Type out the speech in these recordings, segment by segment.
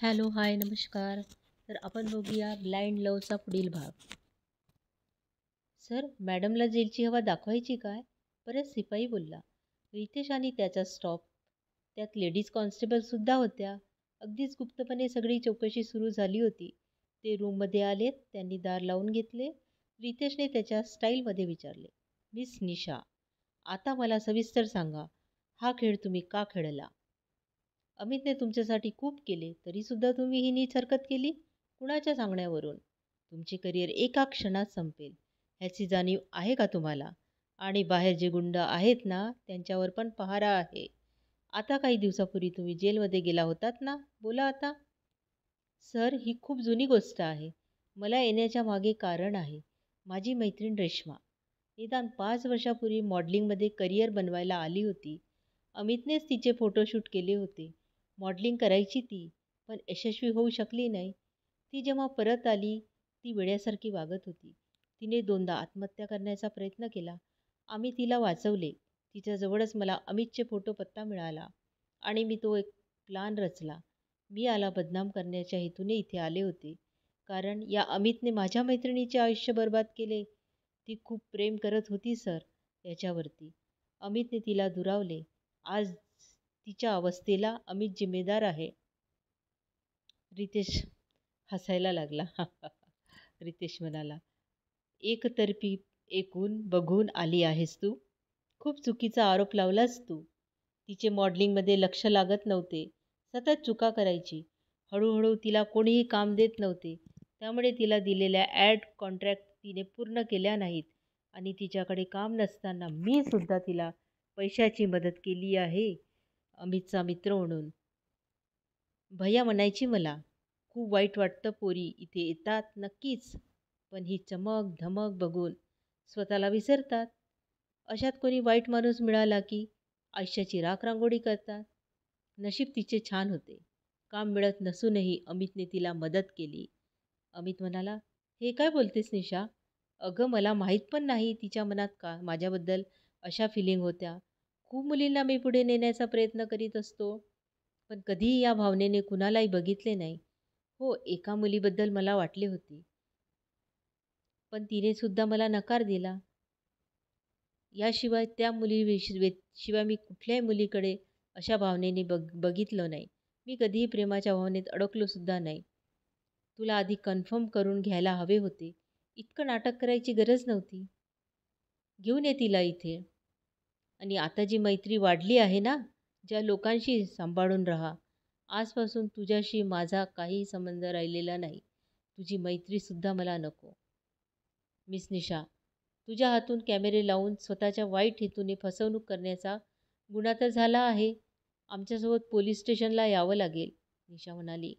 Hello, हाय, नमस्कार. तर आपण बघूया ब्लाइंड लव्हचा पुढील भाग. सर, मॅडमला जेलची हवा दाखवायची काय? परत सिपाई बोलला. रितेश आणि त्याचा स्टॉप, त्यात लेडीज कॉन्स्टेबलसुद्धा होत्या. अगदीच गुप्तपणे सगळी चौकशी सुरू झाली होती. ते रूममध्ये आलेत, त्यांनी दार लावून घेतले. रितेशने त्याच्या स्टाईलमध्ये विचारले, मिस निशा, आता मला सविस्तर सांगा, हा खेळ तुम्ही का खेळला? अमितने तुमच्यासाठी खूप केले, तरीसुद्धा तुम्ही ही नीच हरकत केली. कुणाच्या सांगण्यावरून? तुमचे करिअर एका क्षणात संपेल, ह्याची जाणीव आहे का तुम्हाला? आणि बाहेर जे गुंड आहेत ना, त्यांच्यावर पण पहारा आहे. आता काही दिवसापूर्वी तुम्ही जेलमध्ये गेला होतात ना, बोला आता. सर, ही खूप जुनी गोष्ट आहे. मला येण्याच्या मागे कारण आहे. माझी मैत्रीण रेश्मा निदान 5 वर्षापूर्वी मॉडेलिंगमध्ये करिअर बनवायला आली होती. अमितनेच तिचे फोटोशूट केले होते. मॉडेलिंग करायची ती, पण यशस्वी होऊ शकली नाही. ती जेव्हा परत आली, ती वेड्यासारखी वागत होती. तिने 2दा आत्महत्या करण्याचा प्रयत्न केला. आम्ही तिला वाचवले. तिच्याजवळच मला अमितचे फोटो पत्ता मिळाला आणि मी तो एक प्लान रचला. मी याला बदनाम करण्याच्या हेतूने इथे आले होते. कारण या अमितने माझ्या मैत्रिणीचे आयुष्य बर्बाद केले. ती खूप प्रेम करत होती सर याच्यावरती. अमितने तिला दुरावले. आज तिच्या अवस्थेला अमित जिम्मेदार आहे. रितेश हसायला लागला. रितेश म्हणाला, एकतर्फी ऐकून बघून आली आहेस तू. खूप चुकीचा आरोप लावलास तू. तिचे मॉडेलिंगमध्ये लक्ष लागत नव्हते. सतत चुका करायची. हळूहळू तिला कोणीही काम देत नव्हते. त्यामुळे तिला दिलेल्या ॲड कॉन्ट्रॅक्ट तिने पूर्ण केल्या नाहीत आणि तिच्याकडे काम नसताना मी सुद्धा तिला पैशाची मदत केली आहे, अमितचा मित्र म्हणून. भैया म्हणायची मला, खूप वाईट वाटतं पोरी इथे येतात नक्कीच, पण ही चमक धमक बघून स्वतःला विसरतात. अशात कोणी वाईट माणूस मिळाला की आयुष्याची राखरांगोळी करतात. नशीब तिचे छान होते. काम मिळत नसूनही अमितने तिला मदत केली. अमित म्हणाला, हे काय बोलतेस निशा? अगं, मला माहीत पण नाही तिच्या मनात का माझ्याबद्दल अशा फिलिंग होत्या. खूप मुलींना मी पुढे नेण्याचा प्रयत्न करीत असतो, पण कधीही या भावनेने कुणालाही बघितले नाही. हो, एका मुलीबद्दल मला वाटले होते, पण तिने सुद्धा मला नकार दिला. याशिवाय त्या शिवाय मी कुठल्याही मुलीकडे अशा भावनेने बघितलं नाही. मी कधीही प्रेमाच्या भावनेत अडकलो सुद्धा नाही. तुला आधी कन्फर्म करून घ्यायला हवे होते. इतकं नाटक करायची गरज नव्हती. घेऊन ये तिला इथे. आणि आता जी मैत्री वाढली आहे ना, ज्या लोकांशी सांभाळून राहा. आजपासून तुझ्याशी माझा काही संबंध राहिलेला नाही. तुझी मैत्रीसुद्धा मला नको. मिस निशा, तुझ्या हातून कॅमेरे लावून स्वतःच्या वाईट हेतूने फसवणूक करण्याचा गुन्हा तर झाला आहे. आमच्यासोबत पोलीस स्टेशनला यावं लागेल. निशा म्हणाली,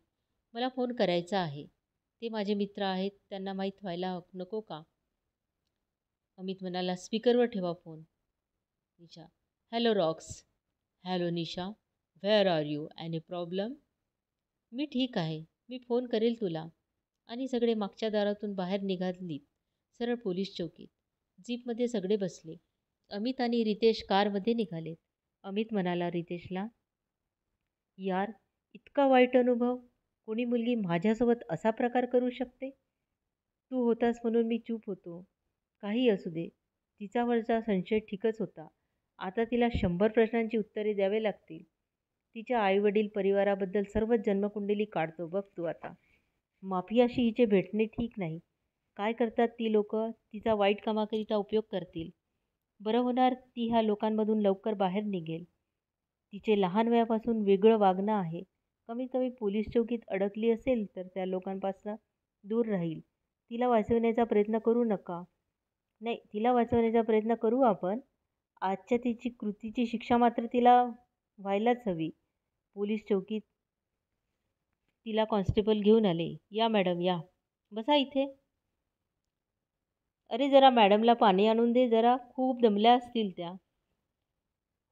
मला फोन करायचा आहे. ते माझे मित्र आहेत, त्यांना माहीत व्हायला नको का? अमित म्हणाला, स्पीकरवर ठेवा phone. Nisha, hello rocks. Hello Nisha, where are you? Any problem? मी ठीक आहे, मी फोन करेल तुला. आणि सगळे मागच्या दारातून बाहेर निघालीत, सरळ पोलीस चौकीत. जीपमध्ये सगळे बसले. अमित आणि रितेश कारमध्ये निघालेत. अमित म्हणाला रितेशला, यार, इतका वाईट अनुभव. कोणी मुलगी माझ्यासोबत असा प्रकार करू शकते? तू होतास म्हणून मी चूप होतो. काही असू दे, तिच्यावरचा संशय ठीकच होता. आता तिला 100 प्रश्नांची उत्तरे द्यावे लागतील. तिच्या आईवडील परिवाराबद्दल सर्वच जन्मकुंडली काढतो बघ तू आता. माफियाशी हिचे भेटणे ठीक नाही. काय करतात ती लोक? तिचा वाईट कामाकरिता उपयोग करतील. बरं होणार ती ह्या लोकांमधून लवकर बाहेर निघेल. तिचे लहान वयापासून वेगळं वागणं आहे. कमीत कमी पोलीस चौकीत अडकली असेल तर त्या लोकांपासून दूर राहील. तिला वाचवण्याचा प्रयत्न करू नका. नाही, तिला वाचवण्याचा प्रयत्न करू आपण. आजच्या तिची कृतीची शिक्षा मात्र तिला व्हायलाच हवी. पोलीस चौकीत तिला कॉन्स्टेबल घेऊन आले. या मॅडम या, बसा इथे. अरे जरा मॅडमला पाणी आणून दे जरा, खूप दमल्या असतील त्या.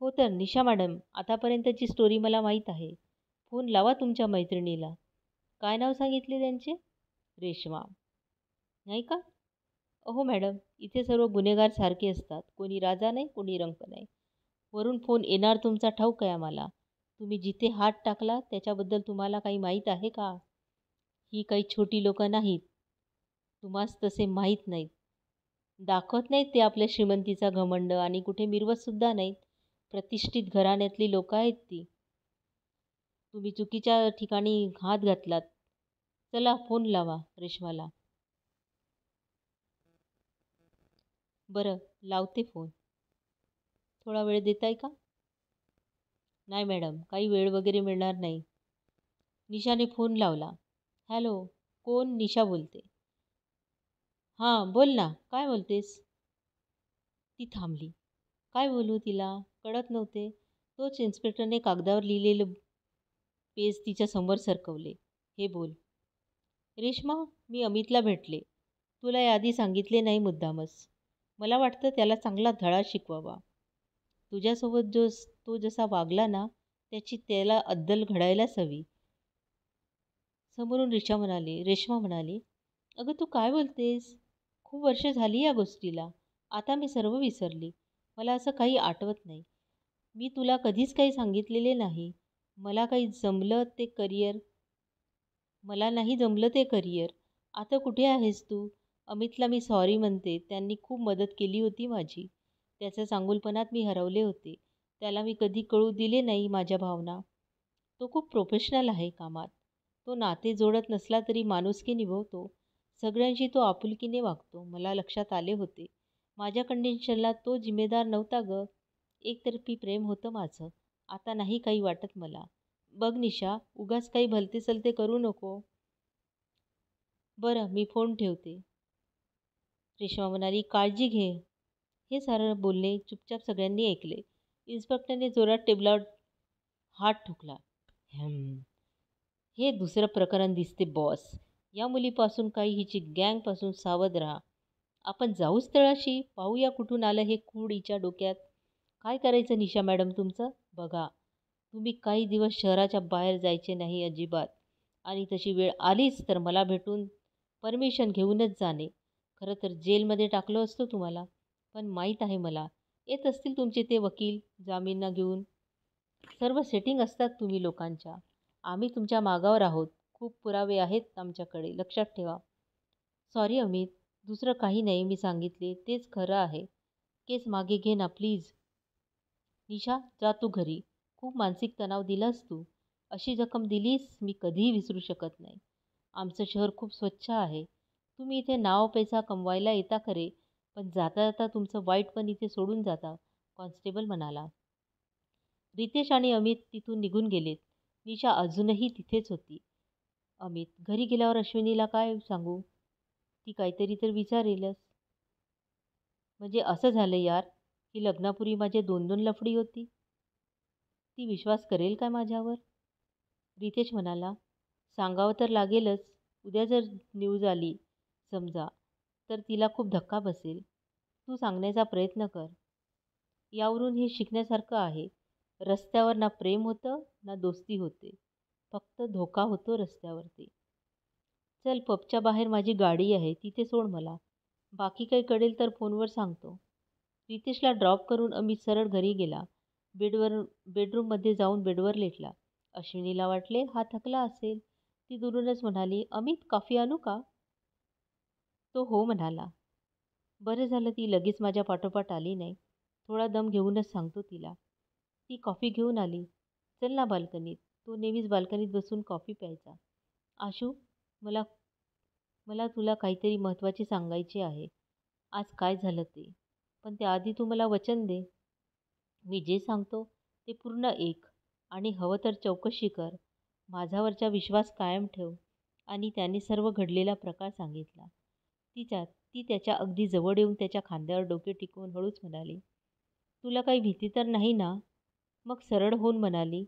हो तर निशा मॅडम, आतापर्यंतची स्टोरी मला माहीत आहे. फोन लावा तुमच्या मैत्रिणीला. काय नाव सांगितले त्यांचे? रेश्मा. नाही का? अहो मॅडम, इथे सर्व गुन्हेगार सारखे असतात. कोणी राजा नाही, कोणी रंक नाही. वरून फोन येणार तुमचा ठाऊक आहे आम्हाला. तुम्ही जिथे हात टाकला त्याच्याबद्दल तुम्हाला काही माहीत आहे का? ही काही छोटी लोकं नाहीत. तुम्हास तसे माहीत नाहीत. दाखवत नाहीत ते आपल्या श्रीमंतीचा घमंड आणि कुठे मिरवतसुद्धा नाहीत. प्रतिष्ठित घराण्यातली लोकं आहेत ती. तुम्ही चुकीच्या ठिकाणी हात घातलात. चला फोन लावा रेश्माला. बरं, लावते फोन. थोडा वेळ देताय का? नाही मॅडम, काही वेळ वगैरे मिळणार नाही. निशाने फोन लावला. हॅलो, कोण? निशा बोलते. हां, बोल ना, काय बोलतेस? ती थांबली. काय बोलू तिला कळत नव्हते. तोच इन्स्पेक्टरने कागदावर लिहिलेलं पेज तिच्या समोर सरकवले. हे बोल. रेश्मा, मी अमितला भेटले. तुला याआधी सांगितले नाही मुद्दामच. मला वाटतं त्याला चांगला धडा शिकवावा. तुझ्यासोबत तो जसा वागला ना, त्याची त्याला अद्दल घडायलाच हवी. समोरून रेश्मा म्हणाली, अगं तू काय बोलतेस? खूप वर्ष झाली या गोष्टीला. आता मी सर्व विसरली. मला असं काही आठवत नाही. मी तुला कधीच काही सांगितलेले नाही. मला काही जमलं ते करिअर मला नाही जमलं ते करिअर. आता कुठे आहेस तू? अमितला मी सॉरी म्हणते. त्यांनी खूप मदत केली होती माझी. त्याच्या चांगुलपणात मी हरवले होते. त्याला मी कधी कळू दिले नाही माझ्या भावना. तो खूप प्रोफेशनल आहे कामात. तो नाते जोडत नसला तरी माणुसकी निभवतो. सगळ्यांशी तो आपुलकीने वागतो. मला लक्षात आले होते. माझ्या कंडिशनला तो जिम्मेदार नव्हता गं. एकतर्फी प्रेम होतं माझं. आता नाही काही वाटत मला. बघ निशा, उगाच काही भलते-सलते करू नको. बरं, मी फोन ठेवते. रेश्मा म्हणाली, काळजी घे. हे सारं बोलणे चुपचाप सगळ्यांनी ऐकले. इन्स्पेक्टरने जोरात टेबलावर हात ठोकला. हे दुसरं प्रकरण दिसते बॉस. या मुलीपासून काही हिची गँगपासून सावध राहा. आपण जाऊच तळाशी. पाहूया कुठून आलं हे कूड हिच्या डोक्यात. काय करायचं निशा मॅडम तुमचं? बघा, तुम्ही काही दिवस शहराच्या बाहेर जायचे नाही अजिबात. आणि तशी वेळ आलीच तर मला भेटून परमिशन घेऊनच जाणे. खरं तर जेलमध्ये टाकलं असतं तुम्हाला. पण माहीत आहे मला. येत असतील तुमचे ते वकील जामीनना घेऊन. सर्व सेटिंग असतात तुम्ही लोकांच्या. आम्ही तुमच्या मागावर आहोत. खूप पुरावे आहेत आमच्याकडे. लक्षात ठेवा. सॉरी अमित. दुसरं काही नाही. मी सांगितले तेच खरं आहे. केस मागे घे ना प्लीज. निशा, जा तू घरी. खूप मानसिक तणाव दिलास तू. अशी जखम दिलीस मी कधीही विसरू शकत नाही. आमचं शहर खूप स्वच्छ आहे. तुम्ही इथे नाव पैसा कमवायला येता खरे, पण जाता जाता तुमचं वाईटपण इथे सोडून जाता, कॉन्स्टेबल म्हणाला. रितेश आणि अमित तिथून निघून गेलेत. निशा अजूनही तिथेच होती. अमित, घरी गेल्यावर अश्विनीला काय सांगू? ती काहीतरी तर विचारेलच. म्हणजे असं झालं यार, की लग्नापूर्वी माझे 2-2 लफडी होती. ती विश्वास करेल काय माझ्यावर? रितेश म्हणाला, सांगावं तर लागेलच. उद्या जर न्यूज आली समजा, तर तिला खूप धक्का बसेल. तू सांगण्याचा प्रयत्न कर. यावरून हे शिकण्यासारखं आहे. रस्त्यावर ना प्रेम होतं ना दोस्ती होते. फक्त धोका होतो रस्त्यावरती. चल, पबच्या बाहेर माझी गाडी आहे, तिथे सोड मला. बाकी काही कळेल तर फोनवर सांगतो. रितेशला ड्रॉप करून अमित सरळ घरी गेला. बेडरूममध्ये जाऊन बेडवर लेटला. अश्विनीला वाटले हा थकला असेल. ती दुरूनच म्हणाली, अमित, कॉफी आणू का? तो हो म्हणाला. बरं झालं ती लगेच माझ्या पाठोपाठ आली नाही. थोडा दम घेऊनच सांगतो तिला. ती कॉफी घेऊन आली. चल ना बाल्कनीत. तो नेहमीच बाल्कनीत बसून कॉफी प्यायचा. आशू, मला मला तुला काहीतरी महत्त्वाचे सांगायचे आहे. आज काय झालं ते. पण त्याआधी तू मला वचन दे. मी जे सांगतो ते पूर्ण ऐक आणि हवं तर चौकशी कर. माझ्यावरचा विश्वास कायम ठेव. आणि त्याने सर्व घडलेला प्रकार सांगितला. ती त्याच्या अगदी जवळ येऊन त्याच्या खांद्यावर डोके टिकवून हळूच म्हणाली, तुला काही भीती तर नाही ना? मग सरळ होऊन म्हणाली,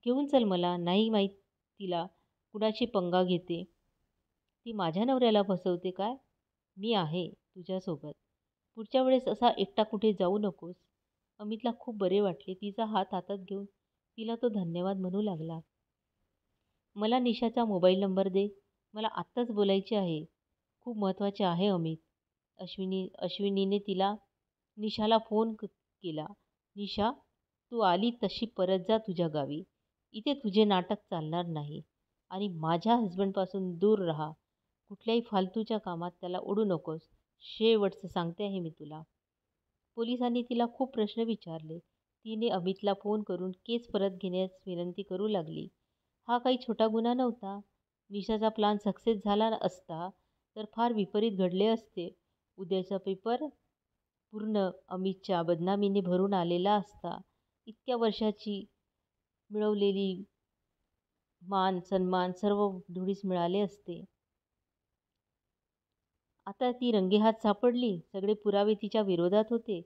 घेऊन चल मला. नाही माहीत तिला कुणाची पंगा घेते. ती माझ्या नवऱ्याला फसवते काय? मी आहे तुझ्यासोबत. पुढच्या वेळेस असा एकटा कुठे जाऊ नकोस. अमितला खूप बरे वाटले. तिचा हात हातात घेऊन तिला तो धन्यवाद म्हणू लागला. मला निशाचा मोबाईल नंबर दे. मला आत्ताच बोलायचे आहे. खूप महत्त्वाचे आहे अमित. अश्विनीने निशाला फोन केला. निशा, तू आली तशी परत जा तुझ्या गावी. इथे तुझे नाटक चालणार नाही आणि माझ्या हजबंडपासून दूर राहा. कुठल्याही फालतूच्या कामात त्याला ओढू नकोस. शेवटचं सांगते आहे मी तुला. पोलिसांनी तिला खूप प्रश्न विचारले. तिने अमितला फोन करून केस परत घेण्यास विनंती करू लागली. हा काही छोटा गुन्हा नव्हता. निशाचा प्लान सक्सेस झाला असता तर फार विपरीत घडले असते. उद्याचा पेपर पूर्ण अमितच्या बदनामीने भरून आलेला असता. इतक्या वर्षाची मिळवलेली मान सन्मान सर्व धुळीस मिळाले असते. आता ती रंगेहात सापडली. सगळे पुरावे तिच्या विरोधात होते.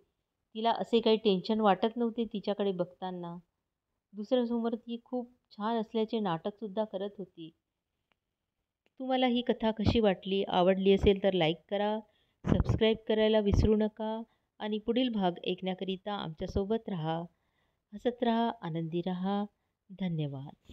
तिला असे काही टेन्शन वाटत नव्हते तिच्याकडे बघताना. दुसऱ्यासमोर ती खूप छान असल्याचे नाटकसुद्धा करत होती. तुम्हाला ही कथा कशी वाटली? आवडली असेल तर लाईक करा, सबस्क्राईब करायला विसरू नका आणि पुढील भाग ऐकण्याकरिता आमच्यासोबत राहा. हसत राहा, आनंदी राहा. धन्यवाद.